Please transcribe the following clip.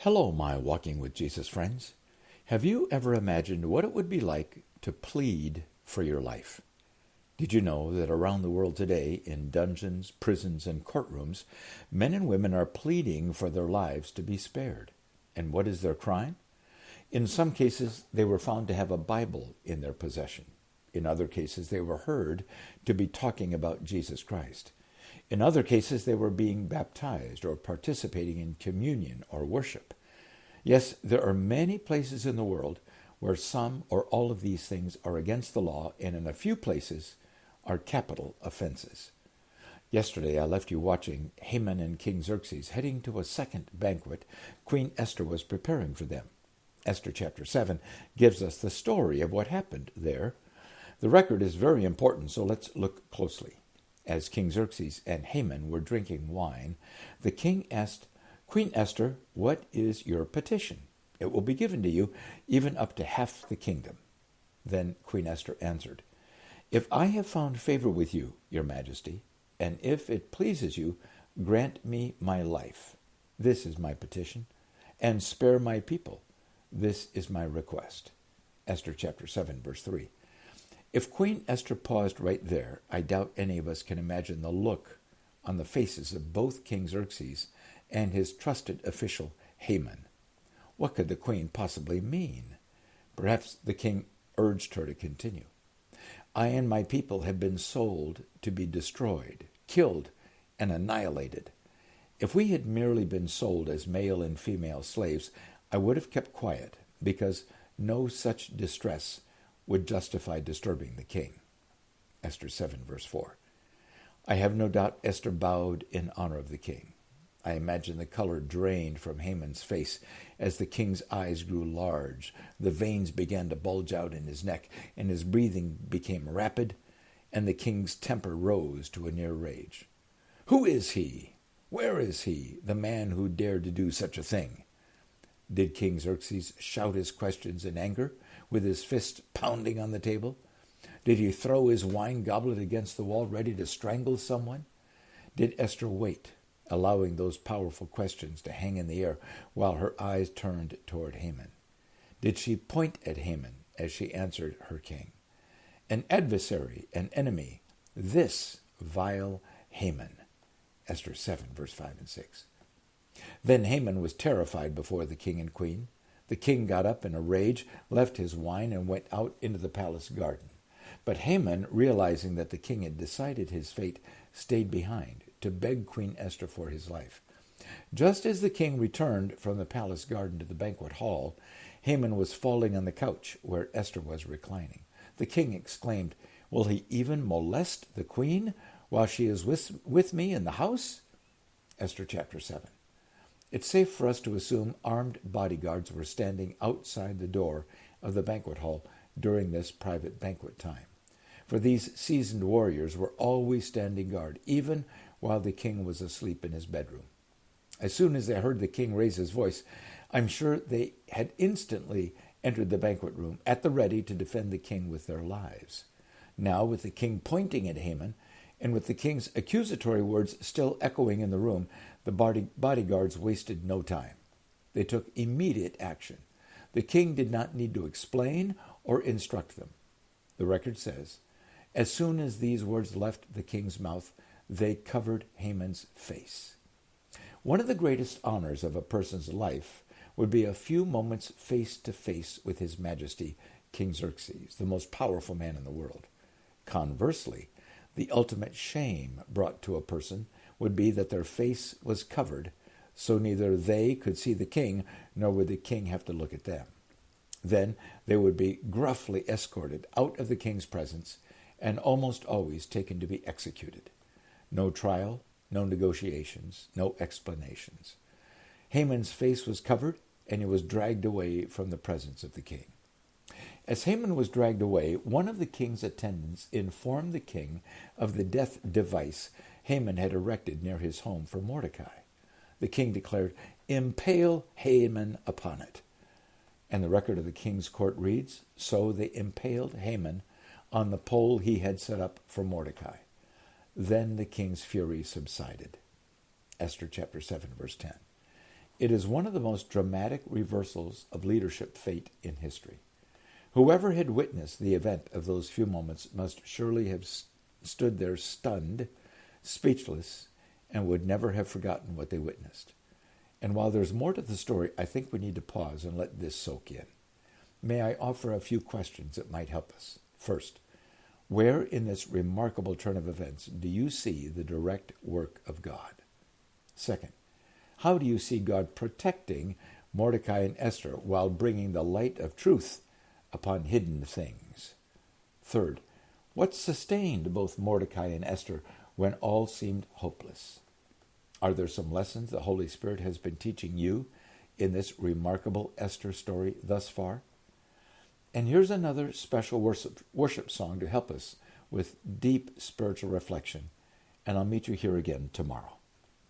Hello, my Walking with Jesus friends. Have you ever imagined what it would be like to plead for your life? Did you know that around the world today, in dungeons, prisons, and courtrooms, men and women are pleading for their lives to be spared? And what is their crime? In some cases, they were found to have a Bible in their possession. In other cases, they were heard to be talking about Jesus Christ. In other cases, they were being baptized or participating in communion or worship. Yes, there are many places in the world where some or all of these things are against the law, and in a few places are capital offenses. Yesterday, I left you watching Haman and King Xerxes heading to a second banquet Queen Esther was preparing for them. Esther chapter 7 gives us the story of what happened there. The record is very important, so let's look closely. As King Xerxes and Haman were drinking wine, the king asked, "Queen Esther, what is your petition? It will be given to you, even up to half the kingdom." Then Queen Esther answered, "If I have found favor with you, your majesty, and if it pleases you, grant me my life. This is my petition, and spare my people. This is my request." Esther chapter 7, verse 3. If Queen Esther paused right there, I doubt any of us can imagine the look on the faces of both King Xerxes and his trusted official Haman. What could the queen possibly mean? Perhaps the king urged her to continue. "I and my people have been sold to be destroyed, killed, and annihilated. If we had merely been sold as male and female slaves, I would have kept quiet, because no such distress would justify disturbing the king." Esther 7, verse 4. I have no doubt Esther bowed in honor of the king. I imagine the color drained from Haman's face as the king's eyes grew large, the veins began to bulge out in his neck, and his breathing became rapid, and the king's temper rose to a near rage. "Who is he? Where is he, the man who dared to do such a thing?" Did King Xerxes shout his questions in anger, with his fist pounding on the table? Did he throw his wine goblet against the wall, ready to strangle someone? Did Esther wait, allowing those powerful questions to hang in the air while her eyes turned toward Haman? Did she point at Haman as she answered her king? "An adversary, an enemy, this vile Haman." Esther 7, verse 5 and 6. Then Haman was terrified before the king and queen. The king got up in a rage, left his wine, and went out into the palace garden. But Haman, realizing that the king had decided his fate, stayed behind to beg Queen Esther for his life. Just as the king returned from the palace garden to the banquet hall, Haman was falling on the couch where Esther was reclining. The king exclaimed, "Will he even molest the queen while she is with me in the house?" Esther chapter 7. It's safe for us to assume armed bodyguards were standing outside the door of the banquet hall during this private banquet time. For these seasoned warriors were always standing guard, even while the king was asleep in his bedroom. As soon as they heard the king raise his voice, I'm sure they had instantly entered the banquet room at the ready to defend the king with their lives. Now, with the king pointing at Haman, and with the king's accusatory words still echoing in the room, the bodyguards wasted no time. They took immediate action. The king did not need to explain or instruct them. The record says, as soon as these words left the king's mouth, they covered Haman's face. One of the greatest honors of a person's life would be a few moments face to face with His Majesty, King Xerxes, the most powerful man in the world. Conversely, the ultimate shame brought to a person would be that their face was covered, so neither they could see the king, nor would the king have to look at them. Then they would be gruffly escorted out of the king's presence and almost always taken to be executed. No trial, no negotiations, no explanations. Haman's face was covered, and he was dragged away from the presence of the king. As Haman was dragged away, one of the king's attendants informed the king of the death device Haman had erected near his home for Mordecai. The king declared, "Impale Haman upon it." And the record of the king's court reads, so they impaled Haman on the pole he had set up for Mordecai. Then the king's fury subsided. Esther chapter 7, verse 10. It is one of the most dramatic reversals of leadership fate in history. Whoever had witnessed the event of those few moments must surely have stood there stunned, speechless, and would never have forgotten what they witnessed. And while there's more to the story, I think we need to pause and let this soak in. May I offer a few questions that might help us? First, where in this remarkable turn of events do you see the direct work of God? Second, how do you see God protecting Mordecai and Esther while bringing the light of truth upon hidden things? Third, what sustained both Mordecai and Esther when all seemed hopeless? Are there some lessons the Holy Spirit has been teaching you in this remarkable Esther story thus far? And here's another special worship song to help us with deep spiritual reflection. And I'll meet you here again tomorrow.